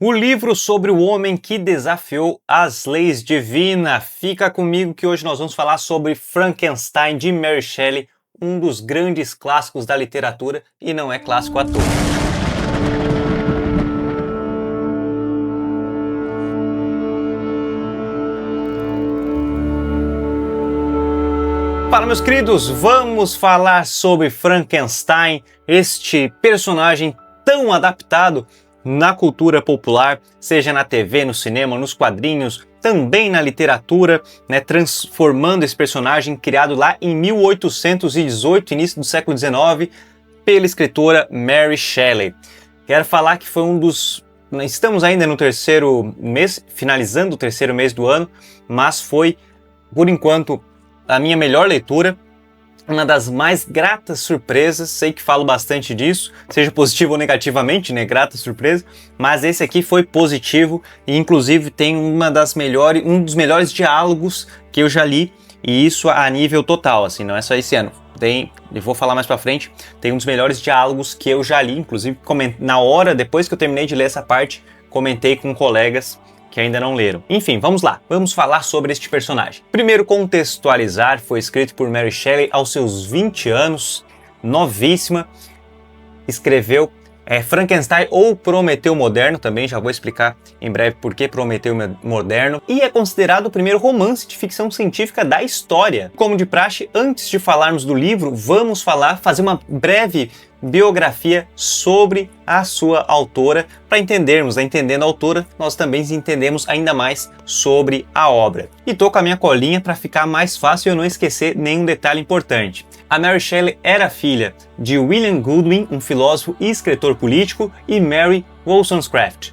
O livro sobre o homem que desafiou as leis divinas. Fica comigo que hoje nós vamos falar sobre Frankenstein de Mary Shelley, um dos grandes clássicos da literatura, e não é clássico à toa. Fala, meus queridos, vamos falar sobre Frankenstein, este personagem tão adaptado na cultura popular, seja na TV, no cinema, nos quadrinhos, também na literatura, transformando esse personagem criado lá em 1818, início do século XIX, pela escritora Mary Shelley. Quero falar que foi estamos ainda no terceiro mês, finalizando o terceiro mês do ano, mas foi, por enquanto, a minha melhor leitura, uma das mais gratas surpresas. Sei que falo bastante disso, seja positivo ou negativamente, grata surpresa, mas esse aqui foi positivo e inclusive tem um dos melhores diálogos que eu já li, e isso a nível total, assim, não é só esse ano. Eu vou falar mais pra frente, tem um dos melhores diálogos que eu já li, inclusive na hora, depois que eu terminei de ler essa parte, comentei com colegas que ainda não leram. Enfim, vamos lá, vamos falar sobre este personagem. Primeiro, contextualizar, foi escrito por Mary Shelley aos seus 20 anos, novíssima, escreveu Frankenstein ou Prometeu Moderno, também já vou explicar em breve por que Prometeu Moderno, e é considerado o primeiro romance de ficção científica da história. Como de praxe, antes de falarmos do livro, vamos fazer uma breve biografia sobre a sua autora, para entendendo a autora, nós também entendemos ainda mais sobre a obra. E tô com a minha colinha para ficar mais fácil e eu não esquecer nenhum detalhe importante. A Mary Shelley era filha de William Goodwin, um filósofo e escritor político, e Mary Wollstonecraft,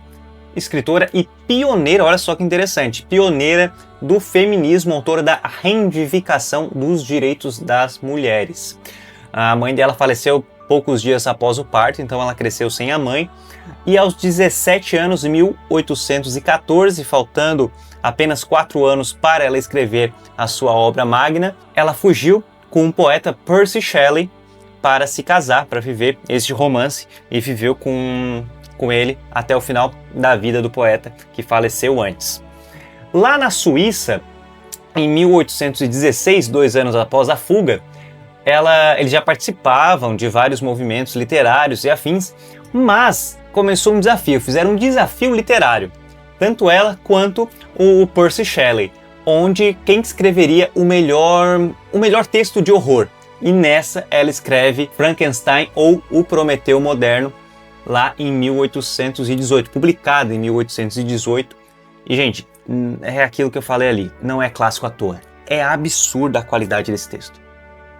escritora e pioneira, olha só que interessante, pioneira do feminismo, autora da reivindicação dos direitos das mulheres. A mãe dela faleceu poucos dias após o parto, então ela cresceu sem a mãe, e aos 17 anos, em 1814, faltando apenas 4 anos para ela escrever a sua obra magna, ela fugiu com o poeta Percy Shelley para se casar, para viver este romance, e viveu com ele até o final da vida do poeta, que faleceu antes. Lá na Suíça, em 1816, 2 anos após a fuga, eles já participavam de vários movimentos literários e afins, mas começou um desafio, fizeram um desafio literário, tanto ela quanto o Percy Shelley, onde quem escreveria o melhor texto de horror. E nessa ela escreve Frankenstein ou O Prometeu Moderno, lá em 1818, publicado em 1818. E, gente, é aquilo que eu falei ali, não é clássico à toa. É absurda a qualidade desse texto.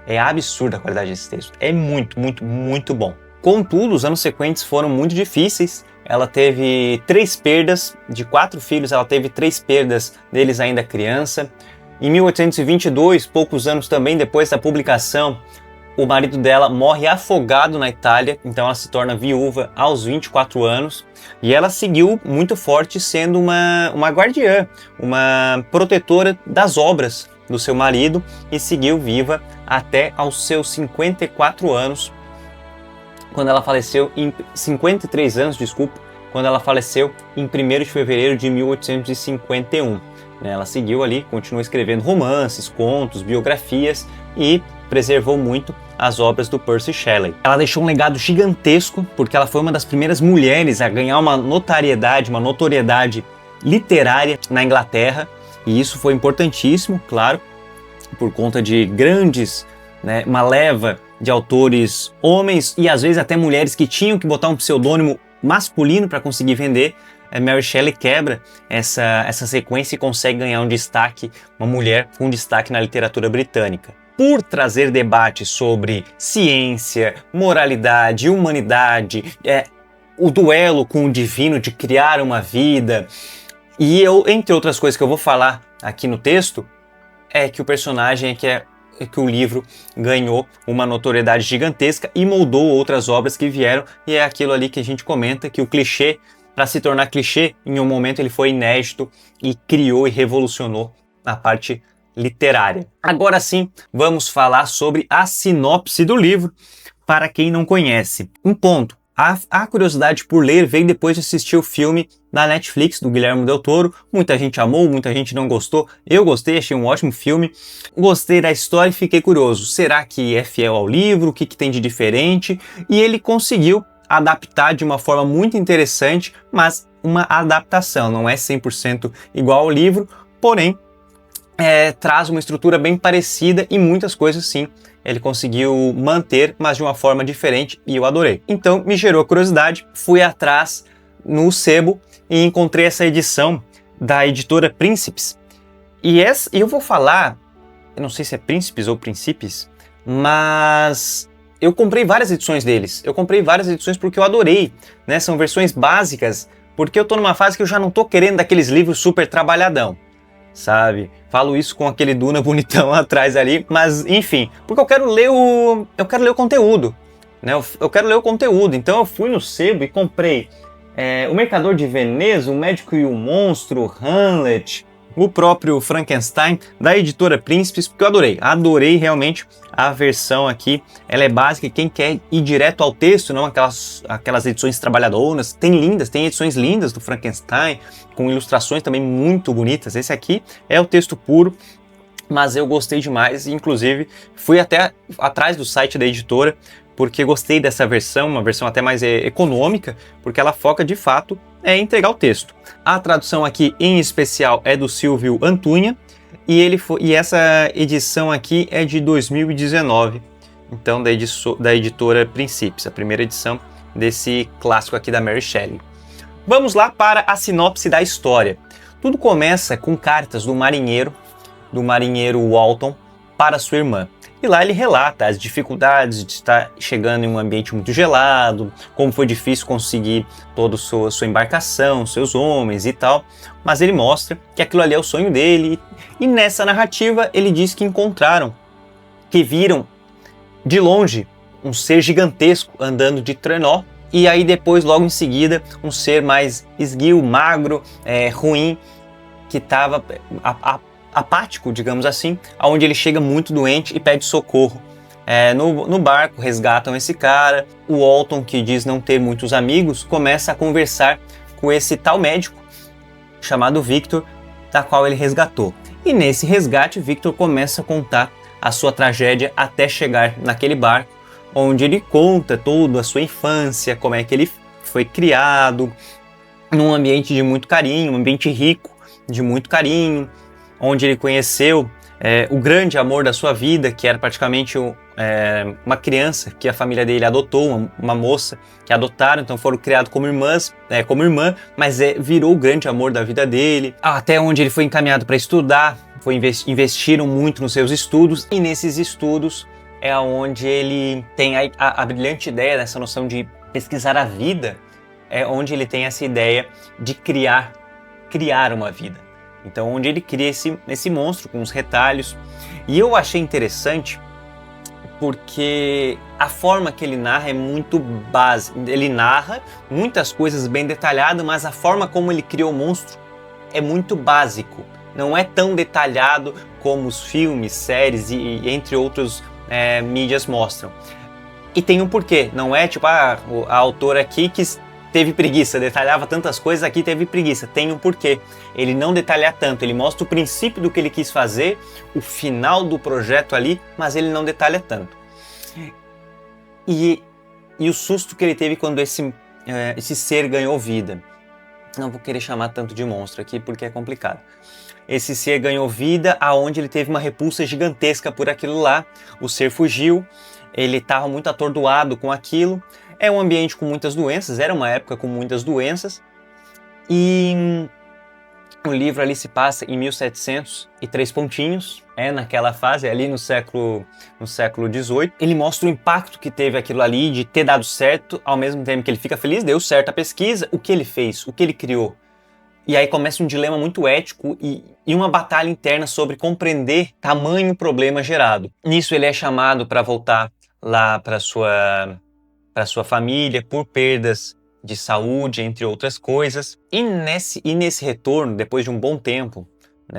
É absurda a qualidade desse texto. É muito, muito, muito bom. Contudo, os anos sequentes foram muito difíceis. Ela teve 3 perdas, de 4 filhos, ela teve 3 perdas deles ainda criança. Em 1822, poucos anos também depois da publicação, o marido dela morre afogado na Itália, então ela se torna viúva aos 24 anos. E ela seguiu muito forte sendo uma guardiã, uma protetora das obras do seu marido, e seguiu viva até aos seus 54 anos, quando ela faleceu em 53 anos, quando ela faleceu em 1º de fevereiro de 1851. Ela seguiu ali, continuou escrevendo romances, contos, biografias e preservou muito as obras do Percy Shelley. Ela deixou um legado gigantesco, porque ela foi uma das primeiras mulheres a ganhar uma notoriedade literária na Inglaterra, e isso foi importantíssimo, claro, por conta de uma leva de autores homens e às vezes até mulheres que tinham que botar um pseudônimo masculino para conseguir vender. Mary Shelley quebra essa sequência e consegue ganhar um destaque, uma mulher com destaque na literatura britânica. Por trazer debates sobre ciência, moralidade, humanidade, o duelo com o divino de criar uma vida, e entre outras coisas que eu vou falar aqui no texto, é que o personagem que o livro ganhou uma notoriedade gigantesca e moldou outras obras que vieram, e é aquilo ali que a gente comenta, que o clichê, para se tornar clichê, em um momento ele foi inédito e criou e revolucionou a parte literária. Agora sim, vamos falar sobre a sinopse do livro, para quem não conhece. Um ponto, A curiosidade por ler veio depois de assistir o filme da Netflix, do Guillermo del Toro. Muita gente amou, muita gente não gostou. Eu gostei, achei um ótimo filme. Gostei da história e fiquei curioso. Será que é fiel ao livro? O que tem de diferente? E ele conseguiu adaptar de uma forma muito interessante, mas uma adaptação. Não é 100% igual ao livro, porém traz uma estrutura bem parecida e muitas coisas sim ele conseguiu manter, mas de uma forma diferente, e eu adorei. Então me gerou curiosidade, fui atrás no sebo e encontrei essa edição da editora Príncipes. E eu vou falar, eu não sei se é Príncipes ou Príncipes, mas eu comprei várias edições deles. Eu comprei várias edições porque eu adorei, né? São versões básicas, porque eu tô numa fase que eu já não tô querendo daqueles livros super trabalhadão, sabe? Falo isso com aquele Duna bonitão atrás ali, mas enfim, porque eu quero ler o conteúdo, né? Eu quero ler o conteúdo, então eu fui no sebo e comprei O Mercador de Veneza, O Médico e o Monstro, Hamlet, o próprio Frankenstein, da editora Príncipes, porque eu adorei realmente a versão aqui. Ela é básica e quem quer ir direto ao texto, não aquelas edições trabalhadoras, tem edições lindas do Frankenstein, com ilustrações também muito bonitas. Esse aqui é o texto puro, mas eu gostei demais, inclusive fui até atrás do site da editora, porque gostei dessa versão, uma versão até mais econômica, porque ela foca de fato em entregar o texto. A tradução aqui em especial é do Silvio Antuña, e essa edição aqui é de 2019, então da editora Príncipes, a primeira edição desse clássico aqui da Mary Shelley. Vamos lá para a sinopse da história. Tudo começa com cartas do marinheiro Walton para sua irmã. E lá ele relata as dificuldades de estar chegando em um ambiente muito gelado, como foi difícil conseguir toda a sua embarcação, seus homens e tal, mas ele mostra que aquilo ali é o sonho dele, e nessa narrativa ele diz que viram de longe um ser gigantesco andando de trenó, e aí depois, logo em seguida, um ser mais esguio, magro, ruim, que estava apático, digamos assim, aonde ele chega muito doente e pede socorro. No barco resgatam esse cara. O Walton, que diz não ter muitos amigos, começa a conversar com esse tal médico chamado Victor, da qual ele resgatou. E nesse resgate, Victor começa a contar a sua tragédia até chegar naquele barco, onde ele conta toda a sua infância, como é que ele foi criado, num ambiente de muito carinho, um ambiente rico de muito carinho, onde ele conheceu o grande amor da sua vida, que era praticamente uma criança que a família dele adotou, uma moça que adotaram, então foram criados como irmã, mas virou o grande amor da vida dele, até onde ele foi encaminhado para estudar, investiram muito nos seus estudos, e nesses estudos é onde ele tem a brilhante ideia dessa noção de pesquisar a vida, é onde ele tem essa ideia de criar uma vida. Então, onde ele cria esse monstro com os retalhos. E eu achei interessante porque a forma que ele narra é muito básica. Ele narra muitas coisas bem detalhadas, mas a forma como ele criou o monstro é muito básico. Não é tão detalhado como os filmes, séries e entre outros mídias mostram. E tem um porquê. Não é tipo, a autora aqui que teve preguiça, detalhava tantas coisas, aqui teve preguiça. Tem um porquê. Ele não detalha tanto, ele mostra o princípio do que ele quis fazer, o final do projeto ali, mas ele não detalha tanto. E o susto que ele teve quando esse ser ganhou vida. Não vou querer chamar tanto de monstro aqui porque é complicado. Esse ser ganhou vida aonde ele teve uma repulsa gigantesca por aquilo lá. O ser fugiu, ele estava muito atordoado com aquilo. É um ambiente com muitas doenças, era uma época com muitas doenças, e o livro ali se passa em 1700 e 3 pontinhos, naquela fase, ali no século XVIII. Ele mostra o impacto que teve aquilo ali de ter dado certo, ao mesmo tempo que ele fica feliz, deu certo a pesquisa, o que ele fez, o que ele criou. E aí começa um dilema muito ético e uma batalha interna sobre compreender tamanho problema gerado. Nisso ele é chamado para voltar lá para sua família por perdas de saúde, entre outras coisas. E nesse retorno, depois de um bom tempo,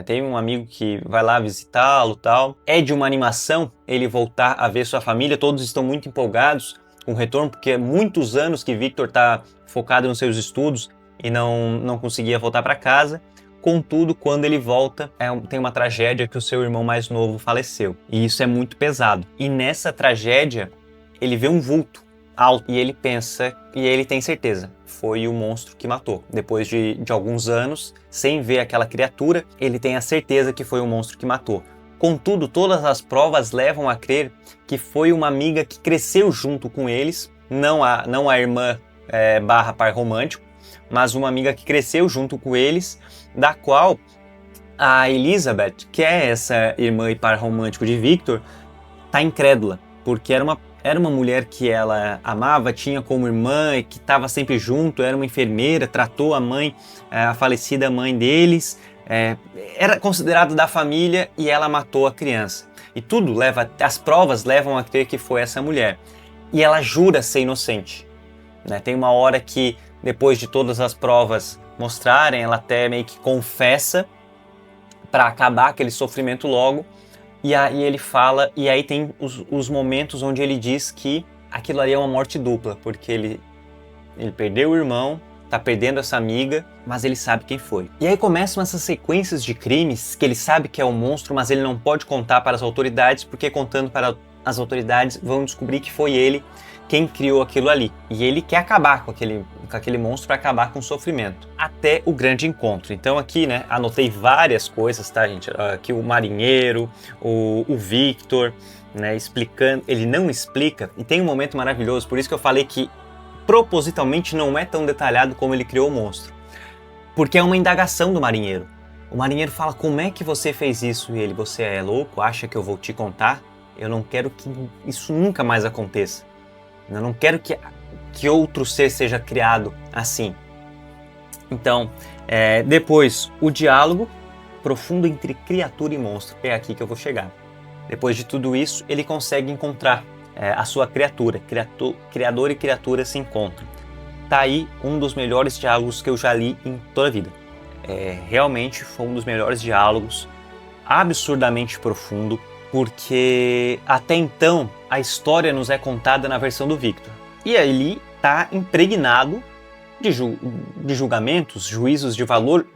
tem um amigo que vai lá visitá-lo, tal. É de uma animação ele voltar a ver sua família, todos estão muito empolgados, um retorno, porque é muitos anos que Victor está focado nos seus estudos e não conseguia voltar para casa. Contudo, quando ele volta, tem uma tragédia que o seu irmão mais novo faleceu. E isso é muito pesado. E nessa tragédia, ele vê um vulto alto e ele pensa, e ele tem certeza, foi o monstro que matou. Depois de alguns anos, sem ver aquela criatura, ele tem a certeza que foi o monstro que matou. Contudo, todas as provas levam a crer que foi uma amiga que cresceu junto com eles, não a irmã barra par romântico, mas uma amiga que cresceu junto com eles, da qual a Elizabeth, que é essa irmã e par romântico de Victor, tá incrédula, porque era uma mulher que ela amava, tinha como irmã e que estava sempre junto, era uma enfermeira, tratou a mãe, a falecida mãe deles, era considerado da família e ela matou a criança. E as provas levam a crer que foi essa mulher. E ela jura ser inocente. Né? Tem uma hora que, depois de todas as provas mostrarem, ela até meio que confessa para acabar aquele sofrimento logo. E aí ele fala, e aí tem os momentos onde ele diz que aquilo ali é uma morte dupla, porque ele perdeu o irmão, tá perdendo essa amiga, mas ele sabe quem foi. E aí começam essas sequências de crimes que ele sabe que é um monstro, mas ele não pode contar para as autoridades, porque contando para as autoridades vão descobrir que foi ele quem criou aquilo ali. E ele quer acabar com aquele monstro para acabar com o sofrimento. Até o grande encontro. Então aqui, né, anotei várias coisas, tá, gente? Aqui o marinheiro, o Victor, né, explicando. Ele não explica, e tem um momento maravilhoso, por isso que eu falei que propositalmente não é tão detalhado como ele criou o monstro. Porque é uma indagação do marinheiro. O marinheiro fala, como é que você fez isso? E ele, você é louco? Acha que eu vou te contar? Eu não quero que isso nunca mais aconteça. Eu não quero que outro ser seja criado assim. Então, depois, o diálogo profundo entre criatura e monstro. É aqui que eu vou chegar. Depois de tudo isso, ele consegue encontrar a sua criatura. Criador e criatura se encontram. Tá aí um dos melhores diálogos que eu já li em toda a vida. Realmente foi um dos melhores diálogos, absurdamente profundo, porque até então a história nos é contada na versão do Victor. E ele está impregnado de julgamentos, juízos de valor,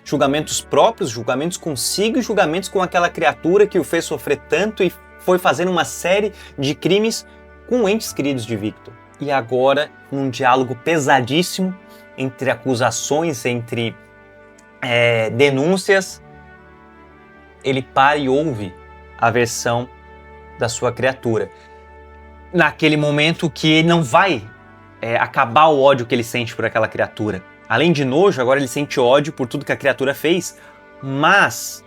julgamentos próprios, julgamentos consigo e julgamentos com aquela criatura que o fez sofrer tanto e foi fazendo uma série de crimes com entes queridos de Victor. E agora, num diálogo pesadíssimo, entre acusações, entre denúncias, ele para e ouve a versão da sua criatura. Naquele momento que ele não vai acabar o ódio que ele sente por aquela criatura. Além de nojo, agora ele sente ódio por tudo que a criatura fez, mas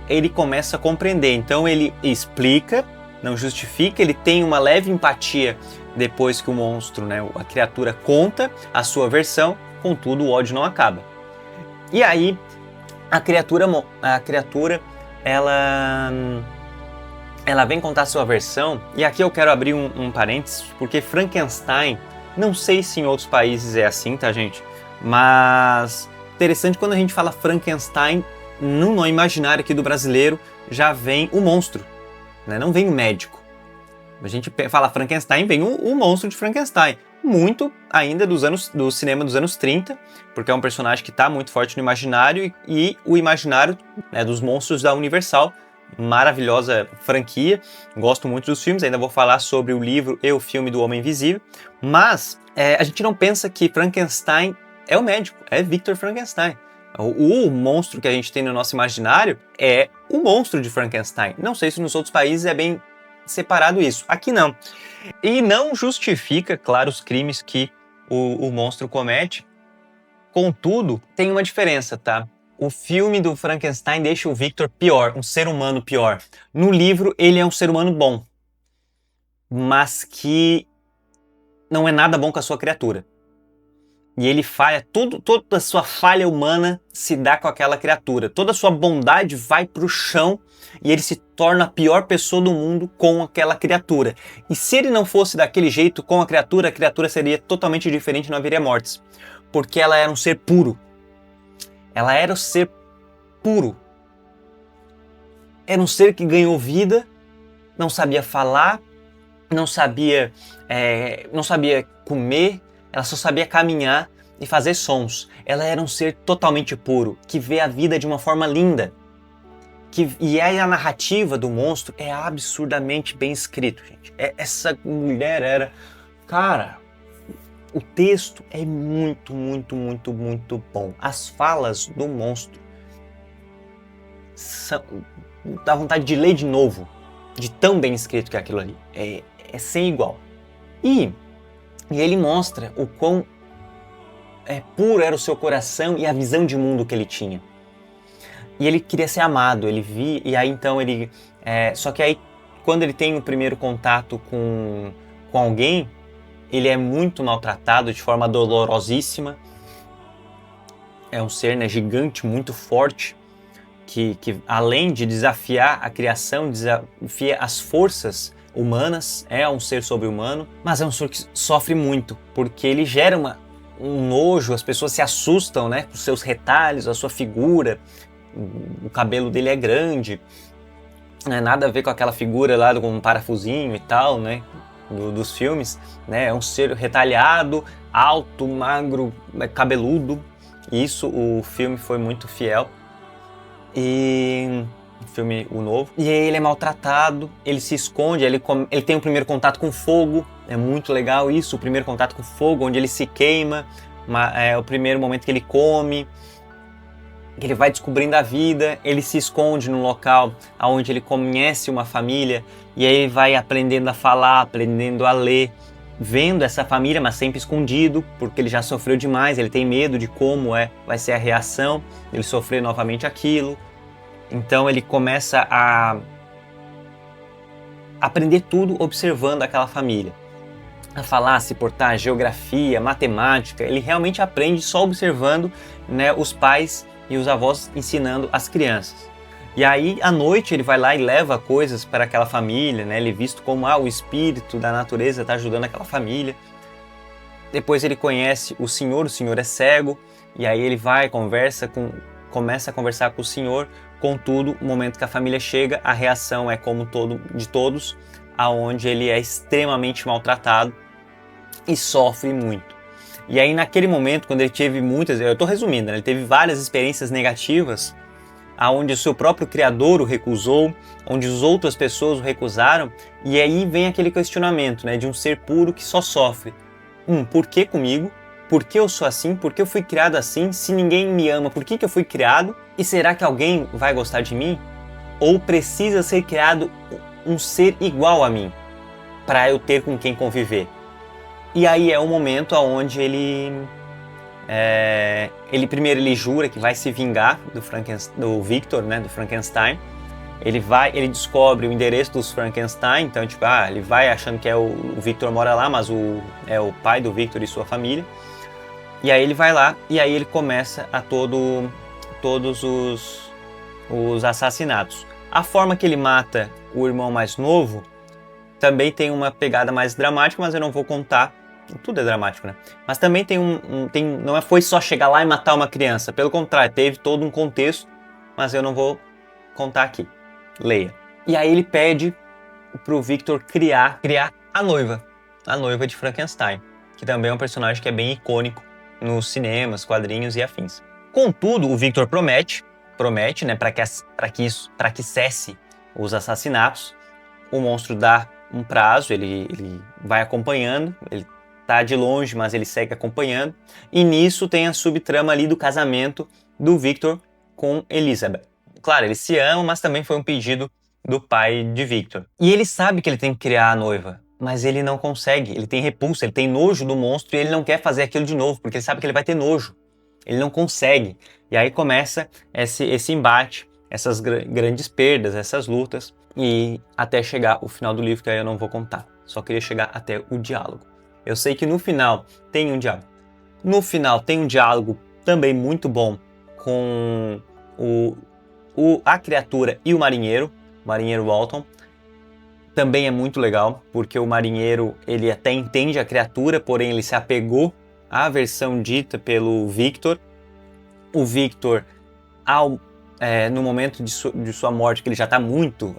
ele começa a compreender. Então ele explica, não justifica, ele tem uma leve empatia depois que o monstro, né, a criatura conta a sua versão, contudo o ódio não acaba. E aí a criatura ela vem contar a sua versão, e aqui eu quero abrir um parênteses, porque Frankenstein, não sei se em outros países é assim, tá, gente? Mas interessante, quando a gente fala Frankenstein, no imaginário aqui do brasileiro, já vem o monstro, né? Não vem o médico. A gente fala Frankenstein, vem o monstro de Frankenstein. Muito ainda do cinema dos anos 30, porque é um personagem que está muito forte no imaginário, e o imaginário, né, dos monstros da Universal, maravilhosa franquia, gosto muito dos filmes, ainda vou falar sobre o livro e o filme do Homem Invisível, mas a gente não pensa que Frankenstein é o médico, é Victor Frankenstein. O monstro que a gente tem no nosso imaginário é o monstro de Frankenstein. Não sei se nos outros países é bem separado isso, aqui não. E não justifica, claro, os crimes que o monstro comete, contudo, tem uma diferença, tá? O filme do Frankenstein deixa o Victor pior, um ser humano pior. No livro, ele é um ser humano bom, mas que não é nada bom com a sua criatura. E ele falha, toda a sua falha humana se dá com aquela criatura. Toda a sua bondade vai para o chão e ele se torna a pior pessoa do mundo com aquela criatura. E se ele não fosse daquele jeito com a criatura seria totalmente diferente, não haveria mortes. Porque ela era um ser puro. Ela era um ser puro. Era um ser que ganhou vida, não sabia falar, não sabia comer, ela só sabia caminhar e fazer sons. Ela era um ser totalmente puro, que vê a vida de uma forma linda. E aí a narrativa do monstro é absurdamente bem escrito, gente. Essa mulher era... Cara, o texto é muito, muito, muito, muito bom. As falas do monstro dá vontade de ler de novo, de tão bem escrito que é aquilo ali. É sem igual. E ele mostra o quão puro era o seu coração e a visão de mundo que ele tinha. E ele queria ser amado, ele via, e aí então ele... só que aí, quando ele tem o primeiro contato com alguém, ele é muito maltratado de forma dolorosíssima. É um ser, né, gigante, muito forte, que além de desafiar a criação, desafia as forças humanas, é um ser sobre-humano, mas é um ser que sofre muito, porque ele gera um nojo, as pessoas se assustam, né, com seus retalhos, a sua figura, o cabelo dele é grande, não é nada a ver com aquela figura lá com um parafusinho e tal, né, dos filmes, né, é um ser retalhado, alto, magro, cabeludo. Isso, o filme foi muito fiel. E o filme, o novo. E aí ele é maltratado, ele se esconde, ele tem o primeiro contato com fogo, é muito legal isso, o primeiro contato com fogo, onde ele se queima, é o primeiro momento que ele come, que ele vai descobrindo a vida, ele se esconde num local onde ele conhece uma família, e aí vai aprendendo a falar, aprendendo a ler, vendo essa família, mas sempre escondido, porque ele já sofreu demais, ele tem medo de como vai ser a reação, ele sofrer novamente aquilo. Então ele começa a aprender tudo observando aquela família. A falar, a se portar, geografia, matemática, ele realmente aprende só observando, né, os pais e os avós ensinando as crianças. E aí, à noite, ele vai lá e leva coisas para aquela família, né? Ele é visto como o espírito da natureza está ajudando aquela família. Depois ele conhece o senhor é cego, e aí ele vai, começa a conversar com o senhor. Contudo, no momento que a família chega, a reação é como de todos, aonde ele é extremamente maltratado e sofre muito. E aí, naquele momento, quando ele teve eu estou resumindo, né? Ele teve várias experiências negativas, onde o seu próprio criador o recusou, onde as outras pessoas o recusaram, e aí vem aquele questionamento, né, de um ser puro que só sofre. Por que comigo? Por que eu sou assim? Por que eu fui criado assim? Se ninguém me ama, por que eu fui criado? E será que alguém vai gostar de mim? Ou precisa ser criado um ser igual a mim, para eu ter com quem conviver? E aí é o momento onde ele primeiro ele jura que vai se vingar do Victor, né, do Frankenstein. Ele descobre o endereço dos Frankenstein, então tipo, ele vai achando que o Victor mora lá, mas é o pai do Victor e sua família. E aí ele vai lá e aí ele começa todos os assassinatos. A forma que ele mata o irmão mais novo também tem uma pegada mais dramática, mas eu não vou contar. Tudo é dramático, né? Mas também não foi só chegar lá e matar uma criança. Pelo contrário, teve todo um contexto, mas eu não vou contar aqui. Leia. E aí ele pede pro Victor criar a noiva de Frankenstein, que também é um personagem que é bem icônico nos cinemas, quadrinhos e afins. Contudo, o Victor promete, né, para que cesse os assassinatos. O monstro dá um prazo, ele vai acompanhando, ele tá de longe, mas ele segue acompanhando. E nisso tem a subtrama ali do casamento do Victor com Elizabeth. Claro, eles se amam, mas também foi um pedido do pai de Victor. E ele sabe que ele tem que criar a noiva, mas ele não consegue, ele tem repulsa, ele tem nojo do monstro e ele não quer fazer aquilo de novo, porque ele sabe que ele vai ter nojo. Ele não consegue. E aí começa esse embate, essas grandes perdas, essas lutas, e até chegar o final do livro, que aí eu não vou contar. Só queria chegar até o diálogo. Eu sei que no final tem um diálogo. No final tem um diálogo também muito bom com a criatura e o marinheiro Walton. Também é muito legal, porque o marinheiro ele até entende a criatura, porém ele se apegou à versão dita pelo Victor. O Victor, ao no momento de sua morte, que ele já tá muito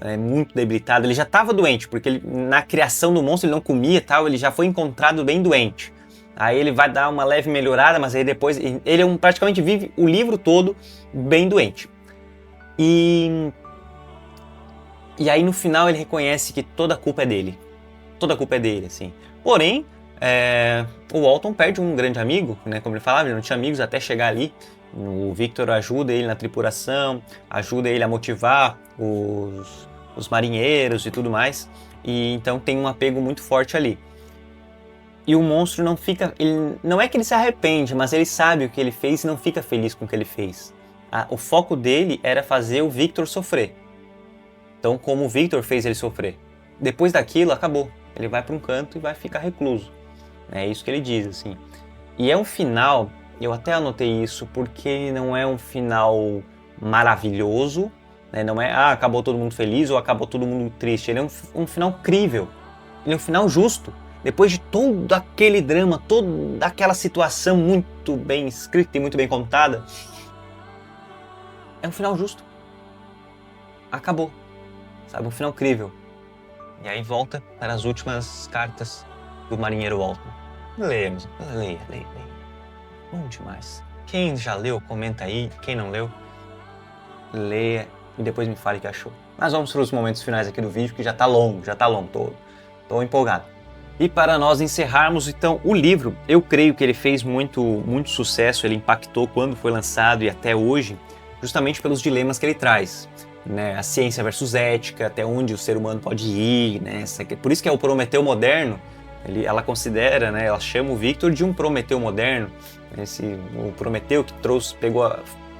debilitado, ele já estava doente, porque na criação do monstro ele não comia e tal, ele já foi encontrado bem doente. Aí ele vai dar uma leve melhorada, mas aí depois ele praticamente vive o livro todo bem doente. E aí no final ele reconhece que toda a culpa é dele. Toda a culpa é dele, assim. Porém, o Walton perde um grande amigo, né? Como ele falava, ele não tinha amigos até chegar ali. O Victor ajuda ele na tripulação, ajuda ele a motivar os marinheiros e tudo mais. E então tem um apego muito forte ali. E o monstro não fica... não é que ele se arrepende, mas ele sabe o que ele fez e não fica feliz com o que ele fez. O foco dele era fazer o Victor sofrer. Então, como o Victor fez ele sofrer. Depois daquilo, acabou. Ele vai para um canto e vai ficar recluso. É isso que ele diz, assim. E é um final, eu até anotei isso, porque não é um final maravilhoso, né? Não é, acabou todo mundo feliz ou acabou todo mundo triste. Ele é um final crível. Ele é um final justo. Depois de todo aquele drama, toda aquela situação muito bem escrita e muito bem contada, é um final justo. Acabou. Sabe, um final crível. E aí volta para as últimas cartas do marinheiro Walton. Leia. Bom demais. Quem já leu, comenta aí. Quem não leu, leia e depois me fale o que achou. Mas vamos para os momentos finais aqui do vídeo, que já tá longo, tô empolgado. E para nós encerrarmos, então, o livro, eu creio que ele fez muito sucesso, ele impactou quando foi lançado e até hoje, justamente pelos dilemas que ele traz. Né, a ciência versus ética, até onde o ser humano pode ir, né, por isso que é o Prometeu moderno. Ela considera, né, ela chama o Victor de um Prometeu moderno, o Prometeu que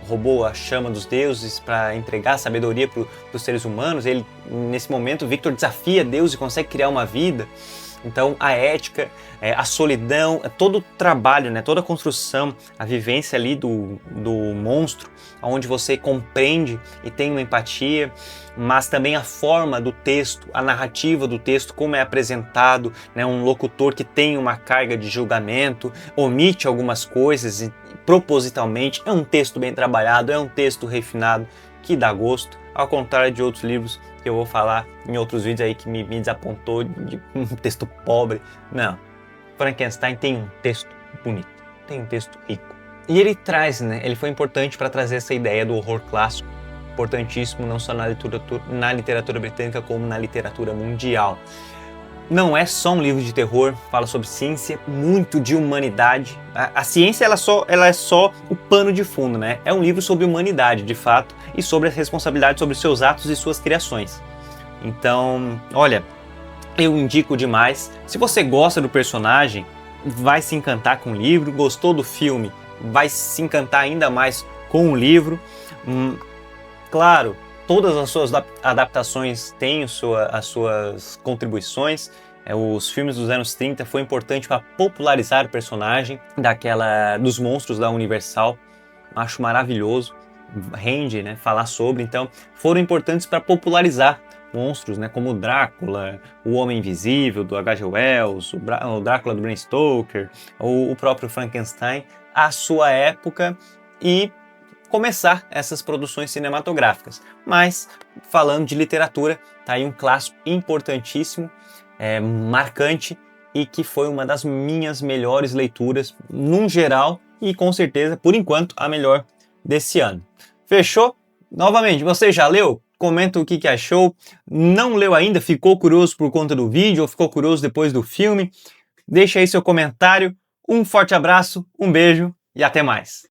roubou a chama dos deuses para entregar a sabedoria para os seres humanos. Ele, nesse momento, o Victor desafia Deus e consegue criar uma vida. Então a ética, a solidão, todo o trabalho, né, toda a construção, a vivência ali do monstro, onde você compreende e tem uma empatia, mas também a forma do texto, a narrativa do texto, como é apresentado, né, um locutor que tem uma carga de julgamento, omite algumas coisas propositalmente. É um texto bem trabalhado, é um texto refinado que dá gosto, ao contrário de outros livros que eu vou falar em outros vídeos aí que me desapontou de um texto pobre. Não, Frankenstein tem um texto bonito, tem um texto rico. E ele traz, né, ele foi importante para trazer essa ideia do horror clássico, importantíssimo não só na literatura britânica, como na literatura mundial. Não é só um livro de terror, fala sobre ciência, muito de humanidade. A ciência ela é só o pano de fundo, né? É um livro sobre humanidade, de fato, e sobre a responsabilidade sobre seus atos e suas criações. Então, olha, eu indico demais. Se você gosta do personagem, vai se encantar com o livro. Gostou do filme, vai se encantar ainda mais com o livro. Claro, todas as suas adaptações têm as suas contribuições. Os filmes dos anos 30 foi importante para popularizar o personagem dos monstros da Universal. Acho maravilhoso, rende, né, falar sobre. Então, foram importantes para popularizar monstros, né, como o Drácula, o Homem Invisível do H.G. Wells, o Drácula do Bram Stoker, o próprio Frankenstein, à sua época, e começar essas produções cinematográficas. Mas, falando de literatura, tá aí um clássico importantíssimo, marcante, e que foi uma das minhas melhores leituras, num geral, e com certeza, por enquanto, a melhor desse ano. Fechou? Novamente, você já leu? Comenta o que achou. Não leu ainda? Ficou curioso por conta do vídeo ou ficou curioso depois do filme? Deixa aí seu comentário. Um forte abraço, um beijo e até mais!